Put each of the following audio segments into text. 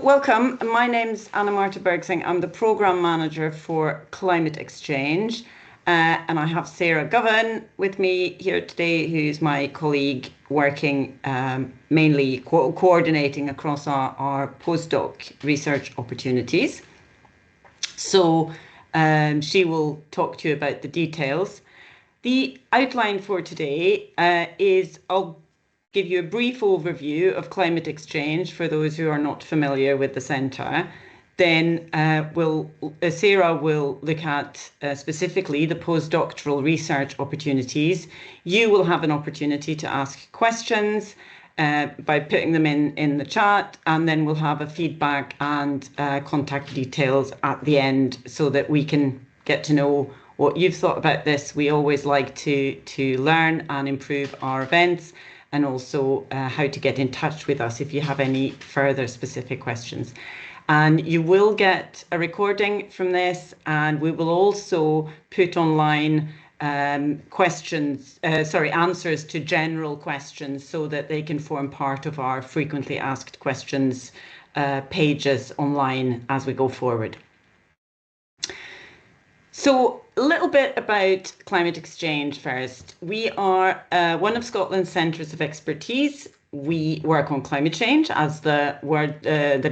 welcome. My name's Marte Bergseng. I'm the Programme Manager for ClimateXChange. And I have Sarah Govan with me here today, who's my colleague working mainly coordinating across our postdoc research opportunities. So she will talk to you about the details. The outline for today is I'll give you a brief overview of ClimateXChange for those who are not familiar with the centre. Then Sarah will look at specifically the postdoctoral research opportunities. You will have an opportunity to ask questions by putting them in the chat, and then we'll have a feedback and contact details at the end so that we can get to know what you've thought about this. We always like to learn and improve our events, and also how to get in touch with us if you have any further specific questions. And you will get a recording from this, and we will also put online answers to general questions so that they can form part of our frequently asked questions pages online as we go forward. So a little bit about ClimateXChange first. We are one of Scotland's centres of expertise. We work on climate change, as the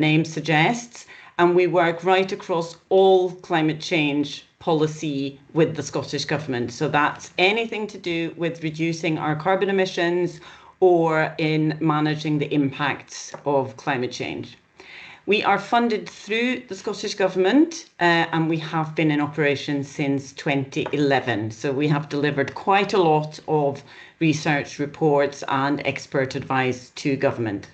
name suggests, and we work right across all climate change policy with the Scottish Government. So that's anything to do with reducing our carbon emissions or in managing the impacts of climate change. We are funded through the Scottish Government and we have been in operation since 2011. So we have delivered quite a lot of research reports and expert advice to government.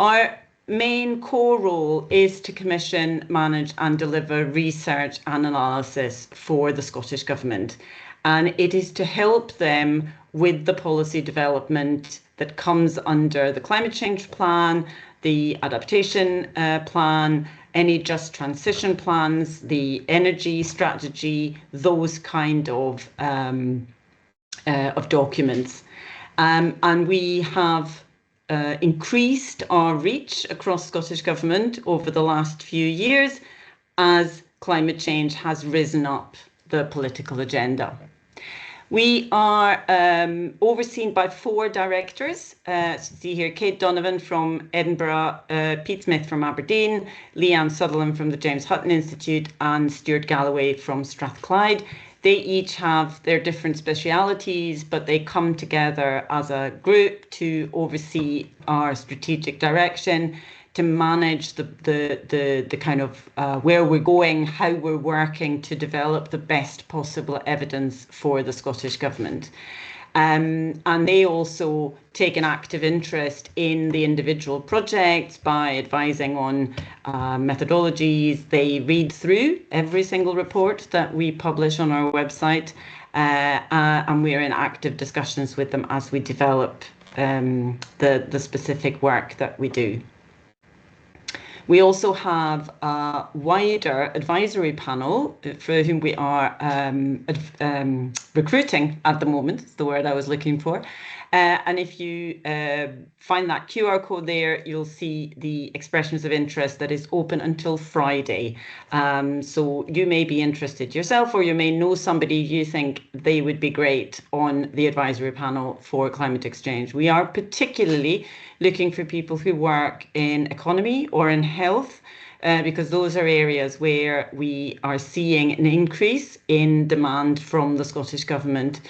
Our main core role is to commission, manage and deliver research and analysis for the Scottish Government. And it is to help them with the policy development that comes under the climate change plan, the adaptation plan, any just transition plans, the energy strategy, those kind of documents. And we have increased our reach across Scottish Government over the last few years as climate change has risen up the political agenda. We are overseen by 4 directors. See here, Kate Donovan from Edinburgh, Pete Smith from Aberdeen, Leanne Sutherland from the James Hutton Institute, and Stuart Galloway from Strathclyde. They each have their different specialities, but they come together as a group to oversee our strategic direction, to manage the kind of where we're going, how we're working to develop the best possible evidence for the Scottish Government. And they also take an active interest in the individual projects by advising on methodologies. They read through every single report that we publish on our website, and we're in active discussions with them as we develop the specific work that we do. We also have a wider advisory panel for whom we are recruiting at the moment, is the word I was looking for. And if you find that QR code there, you'll see the expressions of interest that is open until Friday. So you may be interested yourself, or you may know somebody you think they would be great on the advisory panel for ClimateXChange. We are particularly looking for people who work in economy or in health, because those are areas where we are seeing an increase in demand from the Scottish Government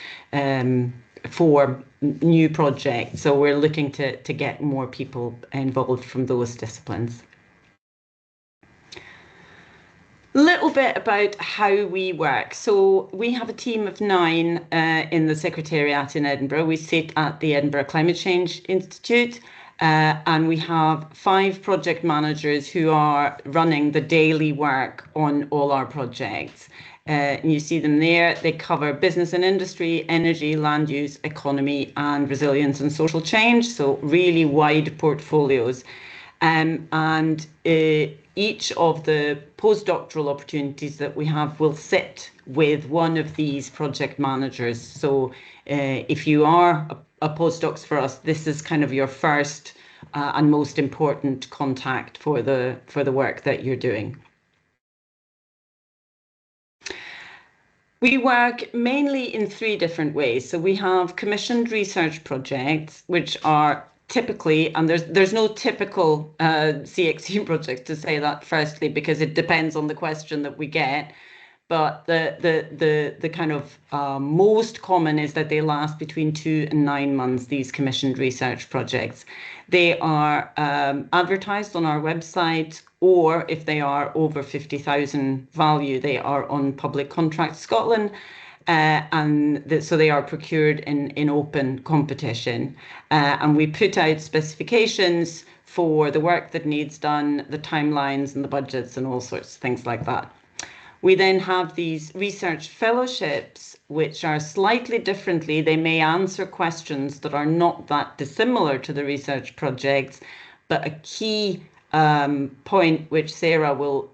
for new projects. So we're looking to get more people involved from those disciplines. A little bit about how we work. So we have a team of 9 in the Secretariat in Edinburgh. We sit at the Edinburgh Climate Change Institute, and we have 5 project managers who are running the daily work on all our projects. And you see them there. They cover business and industry, energy, land use, economy, and resilience and social change. So really wide portfolios. And each of the postdoctoral opportunities that we have will sit with one of these project managers. So if you are a postdocs for us, this is kind of your first and most important contact for the work that you're doing. We work mainly in 3 different ways. So we have commissioned research projects, which are typically, and there's no typical CXC project, to say that firstly, because it depends on the question that we get. But the kind of most common is that they last between 2 and 9 months, these commissioned research projects. They are advertised on our website, or if they are over 50,000 value, they are on Public Contract Scotland. So they are procured in open competition. And we put out specifications for the work that needs done, the timelines and the budgets and all sorts of things like that. We then have these research fellowships, which are slightly differently. They may answer questions that are not that dissimilar to the research projects, but a key point, which Sarah will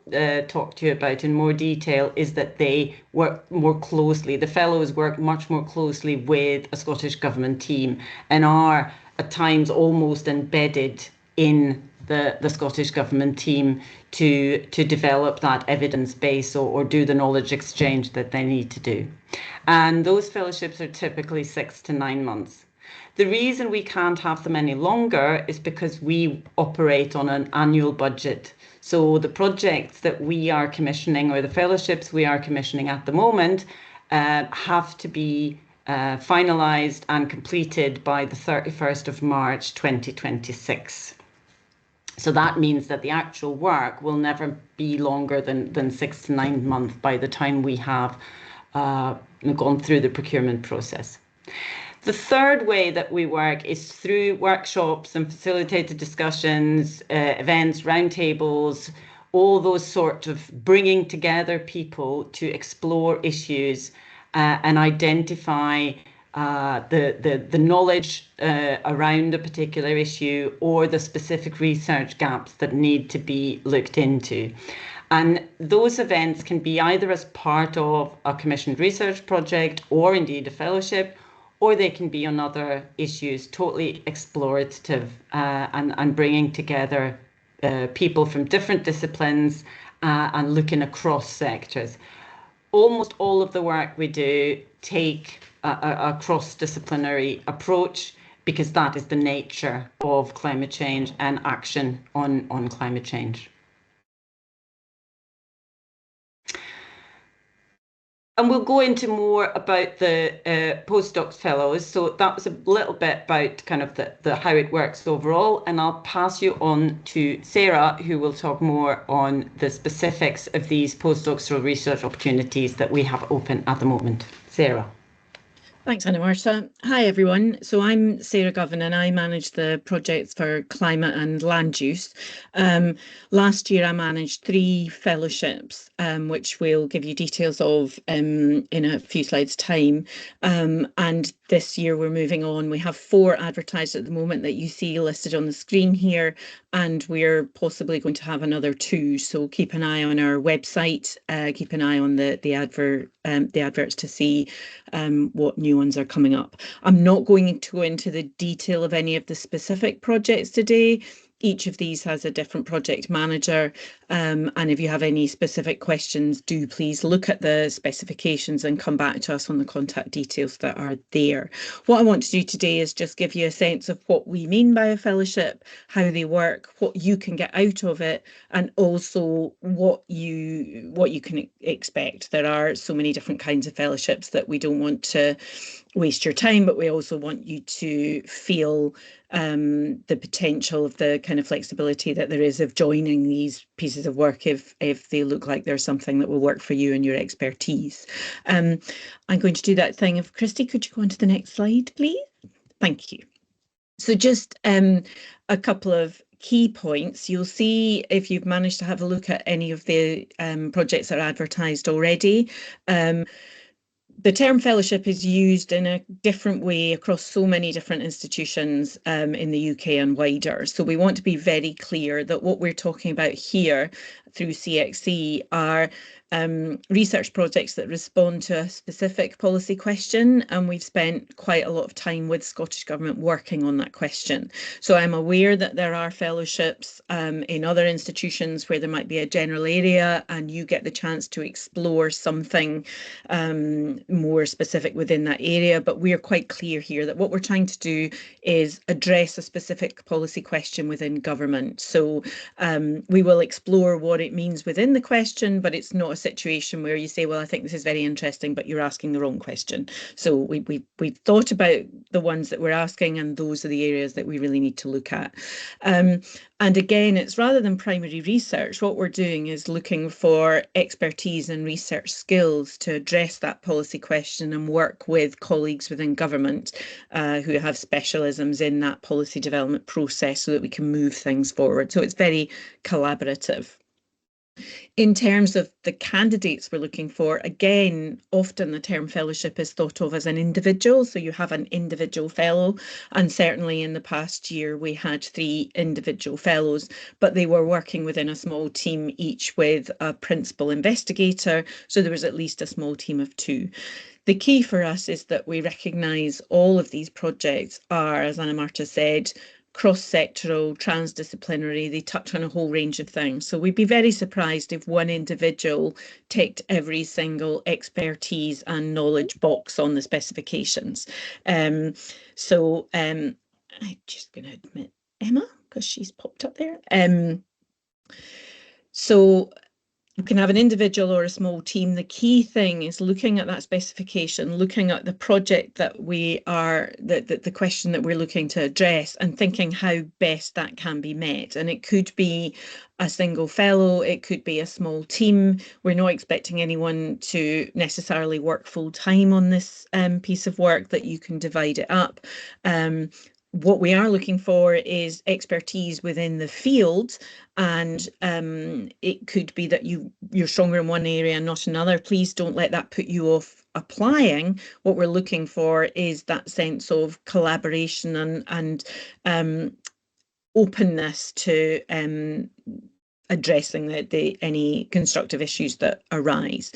talk to you about in more detail, is that they work more closely. The fellows work much more closely with a Scottish Government team and are at times almost embedded in the Scottish Government team to develop that evidence base or do the knowledge exchange that they need to do. And those fellowships are typically 6 to 9 months. The reason we can't have them any longer is because we operate on an annual budget. So the projects that we are commissioning, or the fellowships we are commissioning at the moment, have to be finalised and completed by the 31st of March 2026. So that means that the actual work will never be longer than 6 to 9 months by the time we have gone through the procurement process. The third way that we work is through workshops and facilitated discussions, events, roundtables, all those sorts of bringing together people to explore issues and identify the knowledge around a particular issue or the specific research gaps that need to be looked into. And those events can be either as part of a commissioned research project or indeed a fellowship, or they can be on other issues, totally explorative and bringing together people from different disciplines and looking across sectors. Almost all of the work we do take a cross-disciplinary approach, because that is the nature of climate change and action on climate change. And we'll go into more about the postdoc fellows. So that was a little bit about kind of the how it works overall. And I'll pass you on to Sarah, who will talk more on the specifics of these postdoctoral research opportunities that we have open at the moment. Sarah. Thanks, Anna Marta. Hi, everyone. So I'm Sarah Govan and I manage the projects for climate and land use. Last year, I managed 3 fellowships, which we'll give you details of in a few slides' time. And this year, we're moving on. We have 4 advertised at the moment that you see listed on the screen here, and we're possibly going to have another 2. So keep an eye on our website, keep an eye on the adverts to see what new ones are coming up. I'm not going to go into the detail of any of the specific projects today. Each of these has a different project manager, and if you have any specific questions, do please look at the specifications and come back to us on the contact details that are there. What I want to do today is just give you a sense of what we mean by a fellowship, how they work, what you can get out of it, and also what you can expect. There are so many different kinds of fellowships that we don't want to waste your time, but we also want you to feel the potential of the kind of flexibility that there is of joining these pieces of work if they look like there's something that will work for you and your expertise. I'm going to do that thing. If Christy, could you go on to the next slide, please? Thank you. So just a couple of key points. You'll see if you've managed to have a look at any of the projects that are advertised already. The term fellowship is used in a different way across so many different institutions in the UK and wider. So we want to be very clear that what we're talking about here through CXC are research projects that respond to a specific policy question, and we've spent quite a lot of time with Scottish Government working on that question. So I'm aware that there are fellowships in other institutions where there might be a general area and you get the chance to explore something more specific within that area, but we're quite clear here that what we're trying to do is address a specific policy question within government. So we will explore what it means within the question, but it's not a situation where you say, well, I think this is very interesting, but you're asking the wrong question. So we've thought about the ones that we're asking, and those are the areas that we really need to look at. And again, it's rather than primary research, what we're doing is looking for expertise and research skills to address that policy question and work with colleagues within government who have specialisms in that policy development process so that we can move things forward. So it's very collaborative. In terms of the candidates we're looking for, again, often the term fellowship is thought of as an individual. So you have an individual fellow, and certainly in the past year we had 3 individual fellows, but they were working within a small team, each with a principal investigator. So there was at least a small team of 2. The key for us is that we recognise all of these projects are, as Anna-Marta said, cross-sectoral, transdisciplinary. They touch on a whole range of things. So we'd be very surprised if one individual ticked every single expertise and knowledge box on the specifications. I'm just going to admit Emma, because she's popped up there. So you can have an individual or a small team. The key thing is looking at that specification, looking at the project that we are, the question that we're looking to address, and thinking how best that can be met. And it could be a single fellow, it could be a small team. We're not expecting anyone to necessarily work full time on this piece of work, that you can divide it up. What we are looking for is expertise within the field, and it could be that you're stronger in one area and not another. Please don't let that put you off applying. What we're looking for is that sense of collaboration and openness to addressing any constructive issues that arise.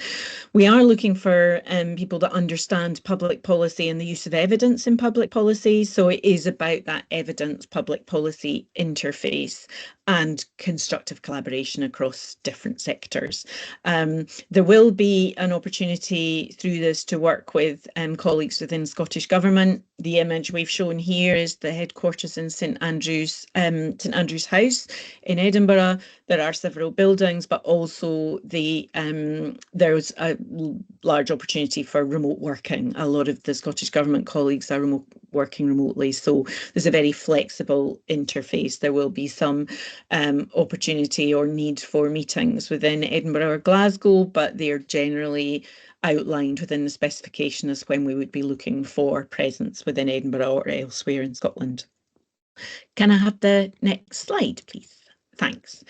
We are looking for people that understand public policy and the use of evidence in public policy. So it is about that evidence public policy interface and constructive collaboration across different sectors. There will be an opportunity through this to work with colleagues within Scottish Government. The image we've shown here is the headquarters in St Andrew's House in Edinburgh. There are several buildings, but also there's a large opportunity for remote working. A lot of the Scottish Government colleagues are working remotely, so there's a very flexible interface. There will be some opportunity or need for meetings within Edinburgh or Glasgow, but they're generally outlined within the specification as when we would be looking for presence within Edinburgh or elsewhere in Scotland. Can I have the next slide, please? Thanks.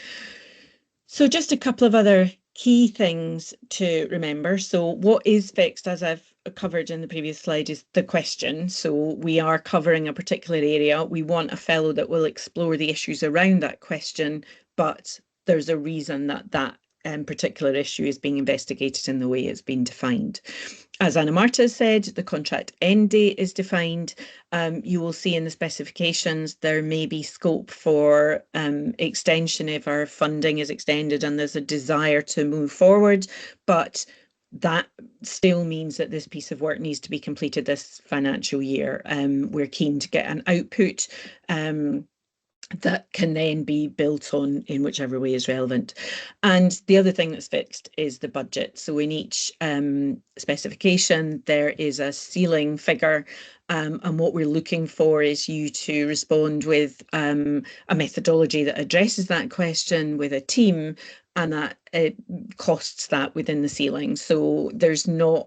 So just a couple of other key things to remember. So what is fixed, as I've covered in the previous slide, is the question. So we are covering a particular area. We want a fellow that will explore the issues around that question, but there's a reason that that particular issue is being investigated in the way it's been defined. As Anna-Marta said, the contract end date is defined. You will see in the specifications there may be scope for extension if our funding is extended and there's a desire to move forward, but that still means that this piece of work needs to be completed this financial year. We're keen to get an output that can then be built on in whichever way is relevant. And the other thing that's fixed is the budget. So in each specification, there is a ceiling figure, and what we're looking for is you to respond with a methodology that addresses that question with a team, and that it costs that within the ceiling. So there's not,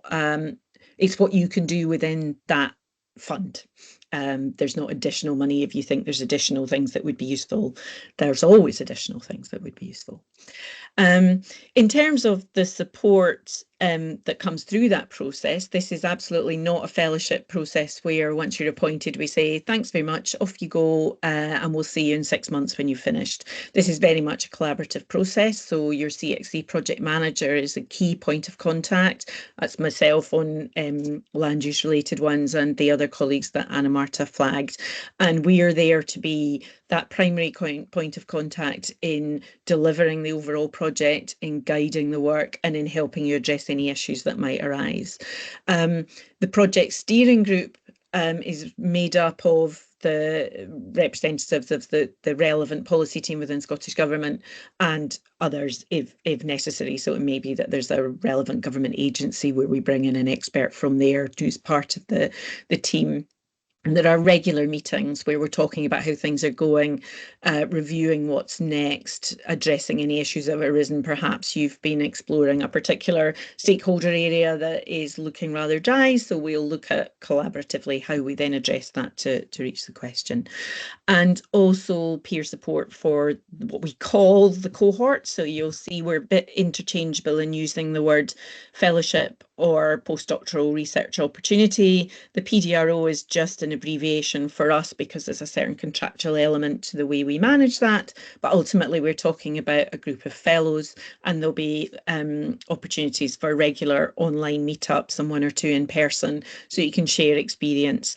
it's what you can do within that fund. There's not additional money if you think there's additional things that would be useful. There's always additional things that would be useful. In terms of the support that comes through that process. This is absolutely not a fellowship process where once you're appointed, we say, thanks very much, off you go, and we'll see you in 6 months when you've finished. This is very much a collaborative process. So your CXC project manager is a key point of contact. That's myself on land use related ones and the other colleagues that Anna Marta flagged. And we are there to be that primary point of contact in delivering the overall project, in guiding the work, and in helping you address any issues that might arise. The project steering group is made up of the representatives of the relevant policy team within Scottish Government and others if necessary. So it may be that there's a relevant government agency where we bring in an expert from there who's part of the team. And there are regular meetings where we're talking about how things are going, reviewing what's next, addressing any issues that have arisen. Perhaps you've been exploring a particular stakeholder area that is looking rather dry, so we'll look at collaboratively how we then address that to reach the question. And also peer support for what we call the cohort. So you'll see we're a bit interchangeable in using the word fellowship or postdoctoral research opportunity. The PDRO is just an abbreviation for us because there's a certain contractual element to the way we manage that. But ultimately, we're talking about a group of fellows, and there'll be opportunities for regular online meetups and one or two in person so you can share experience.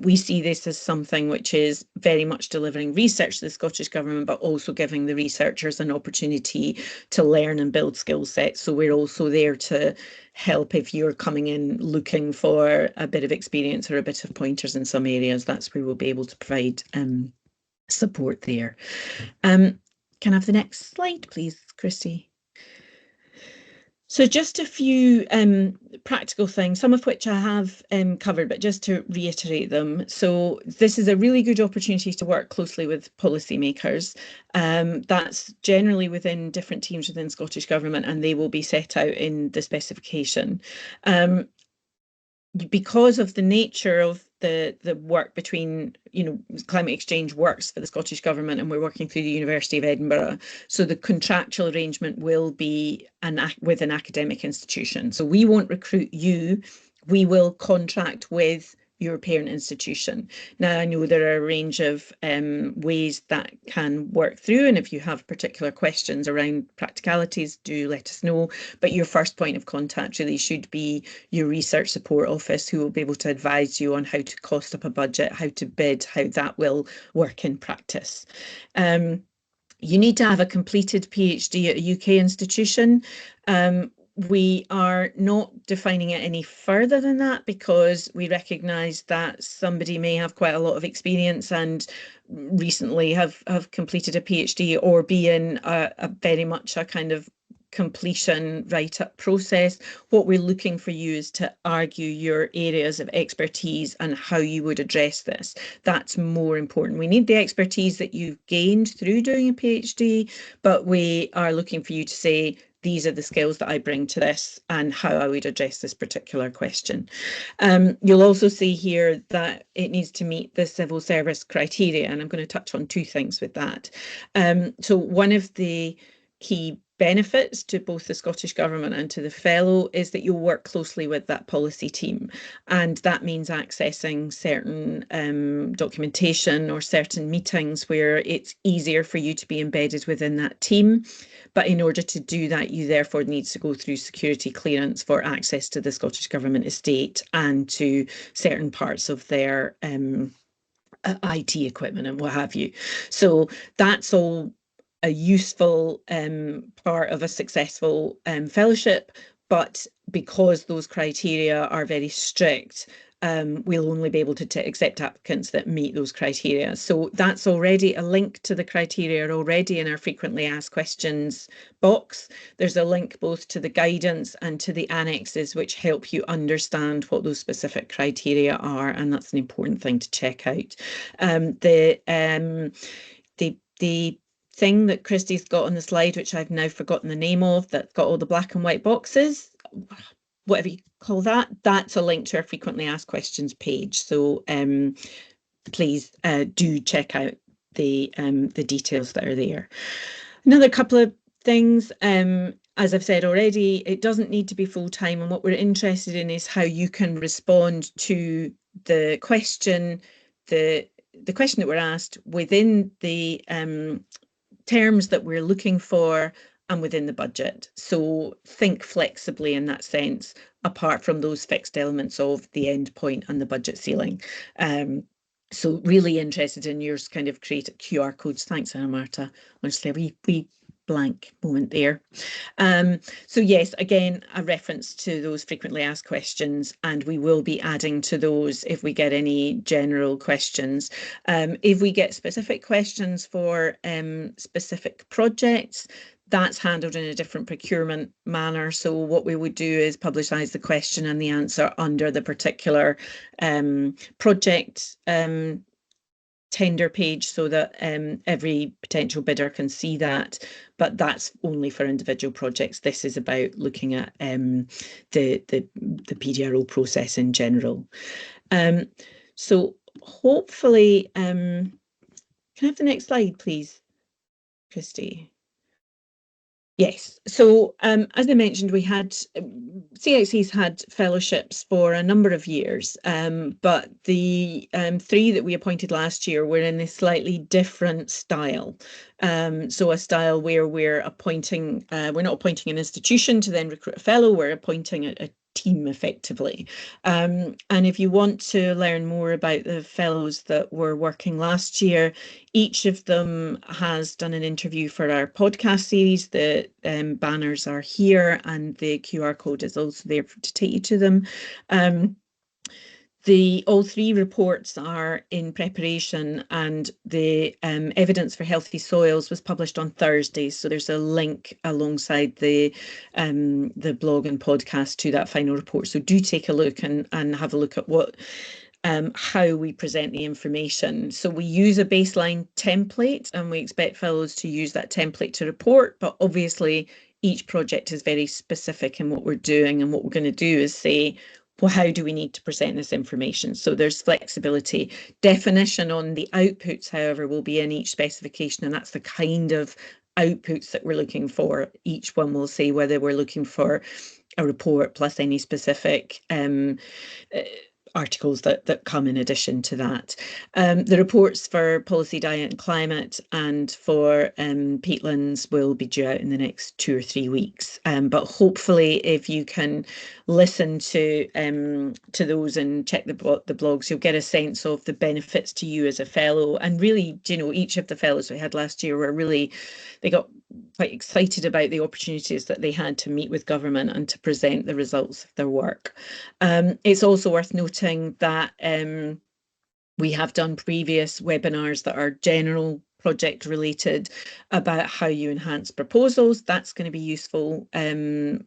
We see this as something which is very much delivering research to the Scottish Government, but also giving the researchers an opportunity to learn and build skill sets. So we're also there to help if you're coming in looking for a bit of experience or a bit of pointers in some areas. That's where we'll be able to provide support there. Can I have the next slide, please, Christy? So just a few practical things, some of which I have covered, but just to reiterate them. So this is a really good opportunity to work closely with policymakers. That's generally within different teams within Scottish Government, and they will be set out in the specification. Because of the nature of the work between, ClimateXChange works for the Scottish Government and we're working through the University of Edinburgh. So the contractual arrangement will be with an academic institution. So we won't recruit you, we will contract with your parent institution. Now, I know there are a range of ways that can work through, and if you have particular questions around practicalities, do let us know. But your first point of contact really should be your research support office, who will be able to advise you on how to cost up a budget, how to bid, how that will work in practice. You need to have a completed PhD at a UK institution. We are not defining it any further than that because we recognise that somebody may have quite a lot of experience and recently have completed a PhD or be in a very much a kind of completion write-up process. What we're looking for you is to argue your areas of expertise and how you would address this. That's more important. We need the expertise that you've gained through doing a PhD, but we are looking for you to say, these are the skills that I bring to this and how I would address this particular question. You'll also see here that it needs to meet the civil service criteria, and I'm going to touch on two things with that. So one of the key benefits to both the Scottish Government and to the fellow is that you'll work closely with that policy team, and that means accessing certain documentation or certain meetings where it's easier for you to be embedded within that team. But in order to do that, you therefore need to go through security clearance for access to the Scottish Government estate and to certain parts of their IT equipment and what have you. So that's all a useful part of a successful fellowship, but because those criteria are very strict, we'll only be able to accept applicants that meet those criteria. So that's already a link to the criteria already in our frequently asked questions box. There's a link both to the guidance and to the annexes, which help you understand what those specific criteria are, and that's an important thing to check out. The thing that Christy's got on the slide, which I've now forgotten the name of, that's got all the black and white boxes, whatever you call that, that's a link to our frequently asked questions page. So please do check out the details that are there. Another couple of things, as I've said already, it doesn't need to be full-time, and what we're interested in is how you can respond to the question, the question that we're asked within the terms that we're looking for and within the budget. So think flexibly in that sense, apart from those fixed elements of the end point and the budget ceiling. So really interested in yours kind of create QR codes. Thanks, Anna Marta. Honestly, a wee blank moment there. So yes, again, a reference to those frequently asked questions, and we will be adding to those if we get any general questions. If we get specific questions for specific projects, that's handled in a different procurement manner. So what we would do is publicise the question and the answer under the particular project tender page so that every potential bidder can see that, but that's only for individual projects. This is about looking at the PDRO process in general. So hopefully, can I have the next slide, please, Christy? Yes, so as I mentioned, we had CXC's had fellowships for a number of years, but the 3 that we appointed last year were in a slightly different style. So a style where we're appointing, we're not appointing an institution to then recruit a fellow, we're appointing a team effectively. And if you want to learn more about the fellows that were working last year, each of them has done an interview for our podcast series. The banners are here and the QR code is also there to take you to them. All 3 reports are in preparation, and the evidence for healthy soils was published on Thursday. So there's a link alongside the blog and podcast to that final report. So do take a look and have a look at what how we present the information. So we use a baseline template, and we expect fellows to use that template to report, but obviously each project is very specific in what we're doing, and what we're going to do is say, well, how do we need to present this information? So there's flexibility. Definition on the outputs, however, will be in each specification, and that's the kind of outputs that we're looking for. Each one will say whether we're looking for a report plus any specific articles that come in addition to that. The reports for policy, diet and climate and for peatlands will be due out in the next 2 or 3 weeks. But hopefully if you can listen to those and check the blogs, you'll get a sense of the benefits to you as a fellow. And really, you know, each of the fellows we had last year were really, they got quite excited about the opportunities that they had to meet with government and to present the results of their work. It's also worth noting that we have done previous webinars that are general project related about how you enhance proposals. That's going to be useful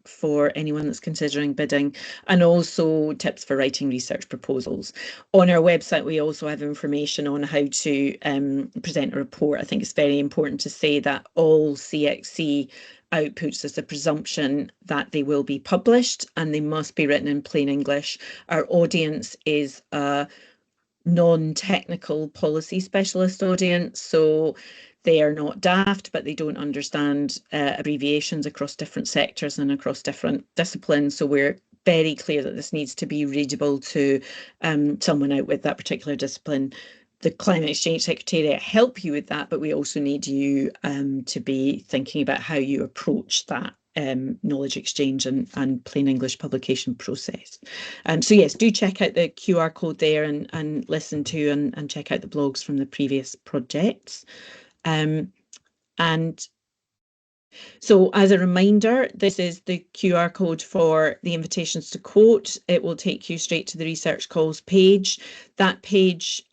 for anyone that's considering bidding, and also tips for writing research proposals. On our website, we also have information on how to present a report. I think it's very important to say that all CXC outputs, there's a presumption that they will be published and they must be written in plain English. Our audience is a non-technical policy specialist audience, so they are not daft, but they don't understand abbreviations across different sectors and across different disciplines. So we're very clear that this needs to be readable to someone out with that particular discipline. The ClimateXChange Secretariat help you with that, but we also need you to be thinking about how you approach that knowledge exchange and plain English publication process. So yes, do check out the QR code there and listen to and check out the blogs from the previous projects. And so as a reminder, this is the QR code for the invitations to quote. It will take you straight to the research calls page. That page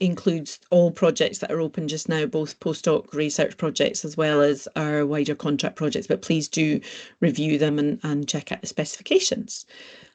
includes all projects that are open just now, both postdoc research projects as well as our wider contract projects, but please do review them and check out the specifications.